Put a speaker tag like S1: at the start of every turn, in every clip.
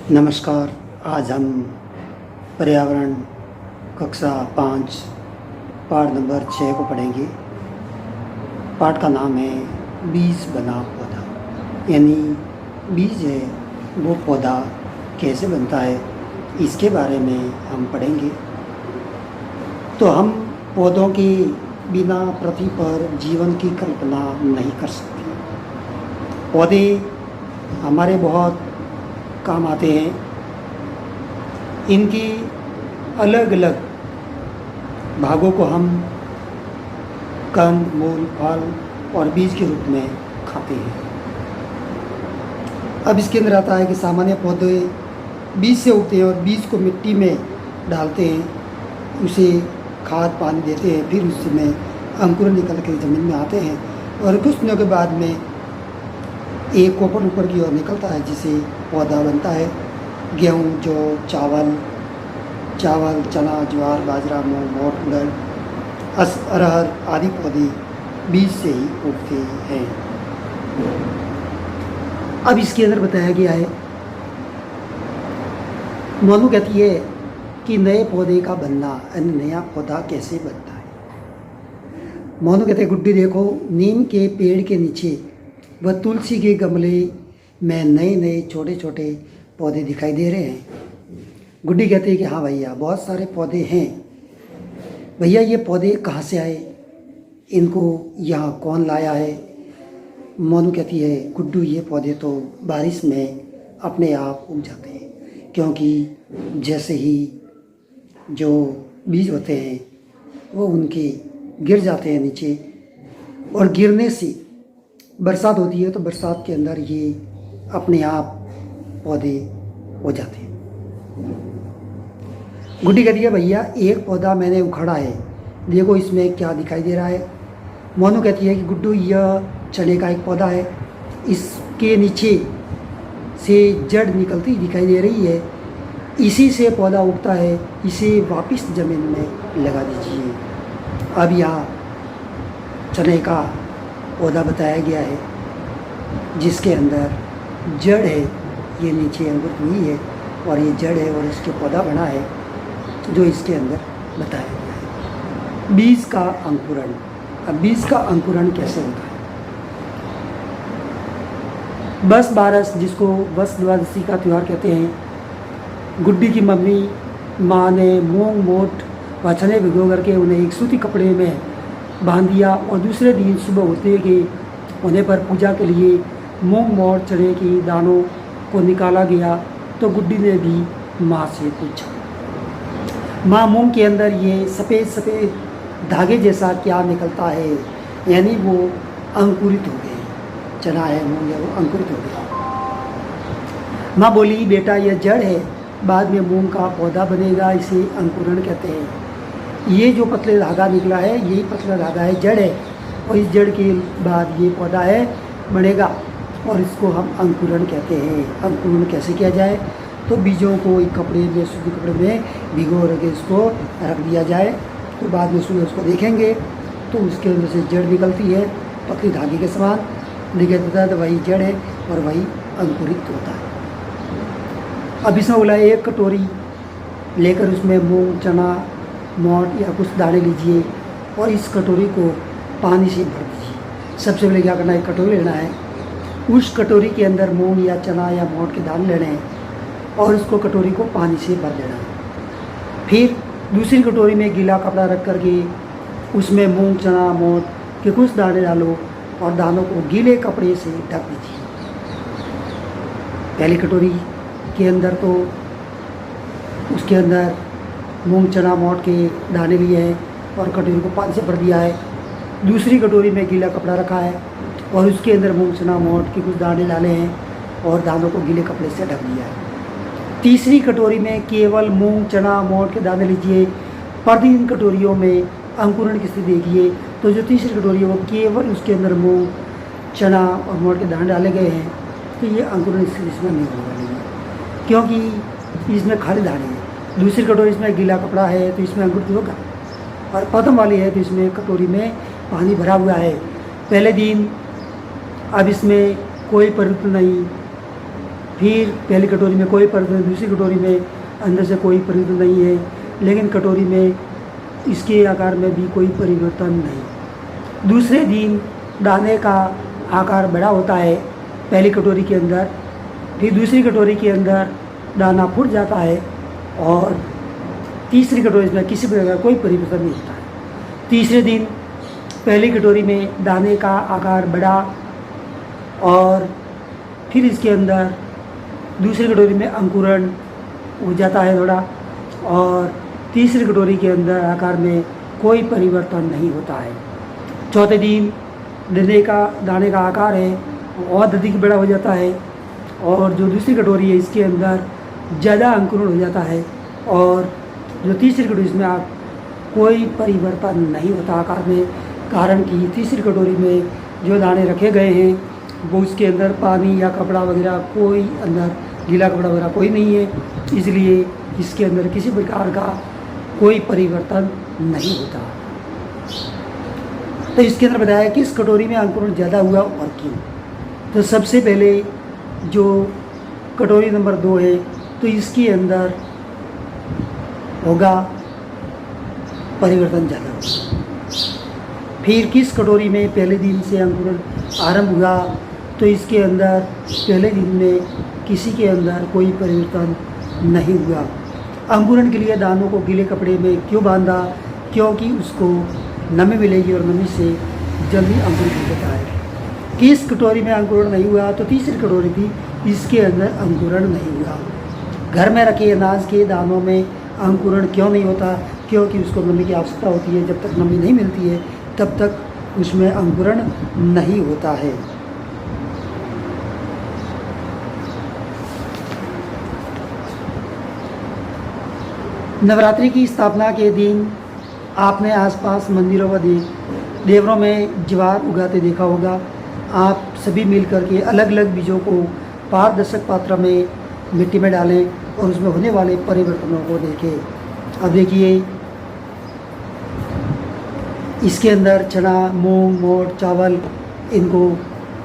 S1: नमस्कार। आज हम पर्यावरण कक्षा 5 पाठ नंबर 6 को पढ़ेंगे। पाठ का नाम है बीज बना पौधा, यानी बीज है वो पौधा कैसे बनता है, इसके बारे में हम पढ़ेंगे। तो हम पौधों के बिना पृथ्वी पर जीवन की कल्पना नहीं कर सकते। पौधे हमारे बहुत काम आते हैं। इनकी अलग अलग भागों को हम कंद, मूल, फल और बीज के रूप में खाते हैं। अब इसके अंदर आता है कि सामान्य पौधे बीज से उगते हैं और बीज को मिट्टी में डालते हैं, उसे खाद पानी देते हैं, फिर उसमें अंकुर निकल के ज़मीन में आते हैं और कुछ दिनों के बाद में एक कोपल ऊपर की ओर निकलता है जिसे पौधा बनता है। गेहूँ, जौ, चावल, चना, ज्वार, बाजरा, मूंग, मोठ, उड़द, अरहर आदि पौधे बीज से ही उगते हैं। अब इसके अंदर बताया गया है, मोनू कहती है कि नए पौधे का बनना, नया पौधा कैसे बनता है। मोनू कहते हैं, गुड्डी देखो, नीम के पेड़ के नीचे व तुलसी के गमले में नए नए छोटे छोटे पौधे दिखाई दे रहे हैं। गुड्डी कहती है कि हाँ भैया, बहुत सारे पौधे हैं। भैया ये पौधे कहाँ से आए, इनको यहाँ कौन लाया है। मोनू कहती है, गुड्डू ये पौधे तो बारिश में अपने आप उग जाते हैं, क्योंकि जैसे ही जो बीज होते हैं वो उनके गिर जाते हैं नीचे, और गिरने से बरसात होती है तो बरसात के अंदर ये अपने आप पौधे हो जाते हैं। गुड्डी कहती है, भैया एक पौधा मैंने उखाड़ा है, देखो इसमें क्या दिखाई दे रहा है। मोनू कहती है कि गुड्डू यह चने का एक पौधा है, इसके नीचे से जड़ निकलती दिखाई दे रही है, इसी से पौधा उगता है, इसे वापस ज़मीन में लगा दीजिए। अब यहाँ चने का पौधा बताया गया है जिसके अंदर जड़ है, ये नीचे अंकुरित हुई है और ये जड़ है और इसके पौधा बना है जो इसके अंदर बताया गया है। बीज का अंकुरण। अब बीज का अंकुरण कैसे होता है। बस बारस, जिसको बस द्वादशी का त्यौहार कहते हैं, गुड्डी की माँ ने मूंग, मोठ व चने भिगो करके उन्हें एक सूती कपड़े में बांध दिया और दूसरे दिन सुबह होते के होने पर पूजा के लिए मूंग, मोठ, चने की दानों को निकाला गया। तो गुड्डी ने भी माँ से पूछा, माँ मूंग के अंदर ये सफ़ेद सफ़ेद धागे जैसा क्या निकलता है, यानी वो अंकुरित हो गए। चना है, मूंग है, वो अंकुरित हो गया। माँ बोली, बेटा यह जड़ है, बाद में मूंग का पौधा बनेगा, इसे अंकुरण कहते हैं। ये जो पतले धागा निकला है, यही पतला धागा है, जड़ है, और इस जड़ के बाद ये पौधा है बनेगा और इसको हम अंकुरण कहते हैं। अंकुरण कैसे किया जाए, तो बीजों को एक कपड़े में, सूती कपड़े में भिगो के इसको रख दिया जाए, तो बाद में सुबह उसको देखेंगे तो उसके अंदर से जड़ निकलती है, पतली धागे के समान दिखाई देता है, तो वही जड़ है और वही अंकुरित होता है। अब इसमें बोला, एक कटोरी लेकर उसमें मूंग, चना, मोठ या कुछ दाने लीजिए और इस कटोरी को पानी से भर दीजिए। सबसे पहले क्या करना है, एक कटोरी लेना है, उस कटोरी के अंदर मूंग या चना या मोठ के दाने लेने हैं और उसको कटोरी को पानी से भर देना है। फिर दूसरी कटोरी में गीला कपड़ा रख करके उसमें मूंग, चना, मोठ के कुछ दाने डालो और दानों को गीले कपड़े से ढक दीजिए। पहली कटोरी के अंदर तो उसके अंदर मूंग, चना, मोठ के दाने लिए हैं और कटोरी को पानी से भर दिया है। दूसरी कटोरी में गीला कपड़ा रखा है और उसके अंदर मूंग, चना, मोठ के कुछ दाने डाले हैं और दानों को गीले कपड़े से ढक दिया है। तीसरी कटोरी में केवल मूंग, चना, मोठ के दाने लीजिए। पर इन कटोरियों में अंकुरण की स्थिति देखिए, तो जो तीसरी कटोरी है वो केवल उसके अंदर मूंग, चना और मोठ के दाने डाले गए हैं, तो ये अंकुरण स्थिति इसमें नहीं होने वाली है, क्योंकि इसमें खाली दाने हैं। दूसरी कटोरी इसमें गीला कपड़ा है तो इसमें अंकुरित होगा, और प्रथम वाली है तो इसमें कटोरी में पानी भरा हुआ है। पहले दिन अब इसमें कोई परिवर्तन नहीं, फिर पहली कटोरी में कोई परिवर्तन, दूसरी कटोरी में अंदर से कोई परिवर्तन नहीं है, लेकिन कटोरी में इसके आकार में भी कोई परिवर्तन नहीं। दूसरे दिन दाने का आकार बड़ा होता है पहली कटोरी के अंदर, फिर दूसरी कटोरी के अंदर दाना फूट जाता है और तीसरी कटोरी में किसी प्रकार का कोई परिवर्तन नहीं होता है। तीसरे दिन पहली कटोरी में दाने का आकार बढ़ा और फिर इसके अंदर दूसरी कटोरी में अंकुरण हो जाता है थोड़ा, और तीसरी कटोरी के अंदर आकार में कोई परिवर्तन नहीं होता है। चौथे दिन दाने का आकार है और अधिक बड़ा हो जाता है और जो दूसरी कटोरी है इसके अंदर ज़्यादा अंकुरण हो जाता है, और जो तीसरी कटोरी इसमें कोई परिवर्तन नहीं होता आकार में, कारण कि तीसरी कटोरी में जो दाने रखे गए हैं वो उसके अंदर पानी या कपड़ा वगैरह कोई, अंदर गीला कपड़ा वगैरह कोई नहीं है, इसलिए इसके अंदर किसी प्रकार का कोई परिवर्तन नहीं होता। तो इसके अंदर बताया कि इस कटोरी में अंकुरण ज़्यादा हुआ और क्यों। तो सबसे पहले जो कटोरी नंबर 2 है तो इसके अंदर होगा परिवर्तन ज़्यादा होगा। फिर किस कटोरी में पहले दिन से अंकुरण आरंभ हुआ तो इसके अंदर पहले दिन में किसी के अंदर कोई परिवर्तन नहीं हुआ। अंकुरण के लिए दानों को गीले कपड़े में क्यों बांधा? क्योंकि उसको नमी मिलेगी और नमी से जल्दी अंकुरण हो जाता है। किस कटोरी में अंकुरण नहीं हुआ तो तीसरी कटोरी थी, इसके अंदर अंकुरण नहीं हुआ। घर में रखे अनाज के दानों में अंकुरण क्यों नहीं होता? क्योंकि उसको नमी की आवश्यकता होती है, जब तक नमी नहीं मिलती है तब तक उसमें अंकुरण नहीं होता है। नवरात्रि की स्थापना के दिन आपने आसपास मंदिरों व देवरों में ज्वार उगाते देखा होगा। आप सभी मिलकर के अलग अलग बीजों को पारदर्शक पात्र में मिट्टी में डालें और उसमें होने वाले परिवर्तनों को देखें। अब देखिए, इसके अंदर चना, मूंग, मोट, चावल इनको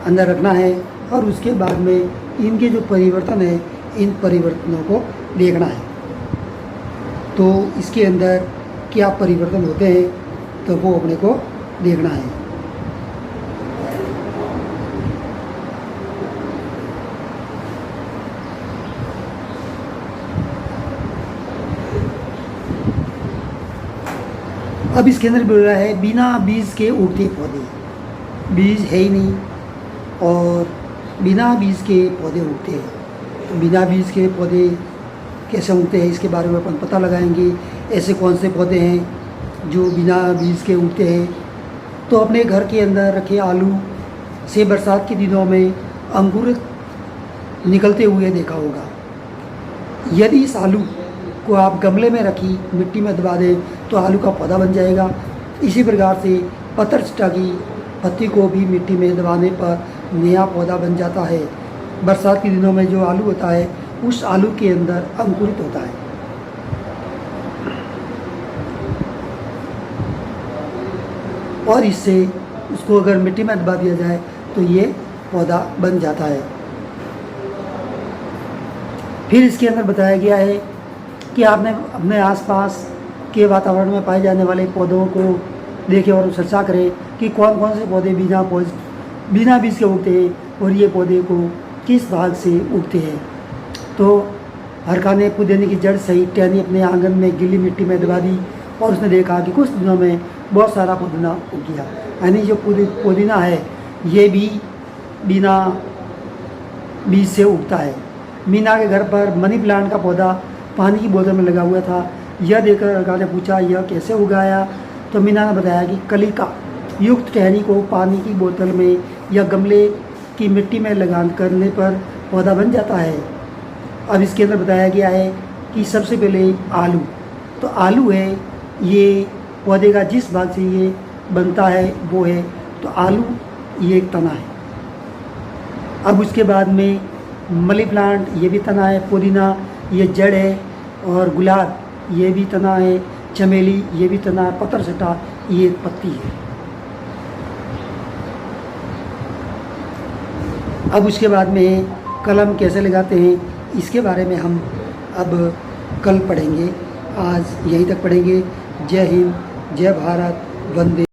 S1: अंदर रखना है और उसके बाद में इनके जो परिवर्तन है इन परिवर्तनों को देखना है। तो इसके अंदर क्या परिवर्तन होते हैं तो वो अपने को देखना है। अब इसके अंदर बोल रहा है बिना बीज के उगते पौधे। बीज है ही नहीं और बिना बीज के पौधे उगते हैं। तो बिना बीज के पौधे कैसे उगते हैं इसके बारे में अपन पता लगाएंगे। ऐसे कौन से पौधे हैं जो बिना बीज के उगते हैं? तो अपने घर के अंदर रखे आलू से बरसात के दिनों में अंकुरित निकलते हुए देखा होगा। यदि इस आलू को आप गमले में रखी मिट्टी में दबा दें तो आलू का पौधा बन जाएगा। इसी प्रकार से पतरचटा की पत्ती को भी मिट्टी में दबाने पर नया पौधा बन जाता है। बरसात के दिनों में जो आलू होता है उस आलू के अंदर अंकुरित होता है। और इससे उसको अगर मिट्टी में दबा दिया जाए तो ये पौधा बन जाता है। फिर इसके अंदर बताया गया है कि आपने अपने आसपास के वातावरण में पाए जाने वाले पौधों को देखें और चर्चा करें कि कौन कौन से पौधे बिना बीज के उगते हैं और ये पौधे को किस भाग से उगते हैं। तो हरका ने पुदीने की जड़ सहित टहनी अपने आंगन में गीली मिट्टी में दबा दी और उसने देखा कि कुछ दिनों में बहुत सारा पुदीना उग गया। यानी जो पुदीना है ये भी बिना बीज से उगता है। मीना के घर पर मनी प्लांट का पौधा पानी की बोतल में लगा हुआ था। यह देखकर हरका ने पूछा यह कैसे उगाया? तो मीना ने बताया कि कलिका युक्त टहनी को पानी की बोतल में या गमले की मिट्टी में लगा करने पर पौधा बन जाता है। अब इसके अंदर बताया गया है कि सबसे पहले आलू, तो आलू है ये पौधे का जिस भाग से ये बनता है वो है, तो आलू ये एक तना है। अब उसके बाद में मनी प्लांट ये भी तना है, पुदीना ये जड़ है और गुलाब ये भी तना है, चमेली ये भी तना है, पतरचटा ये एक पत्ती है। अब उसके बाद में कलम कैसे लगाते हैं, इसके बारे में हम अब कल पढ़ेंगे। आज यहीं तक पढ़ेंगे। जय हिंद, जय भारत, वंदे।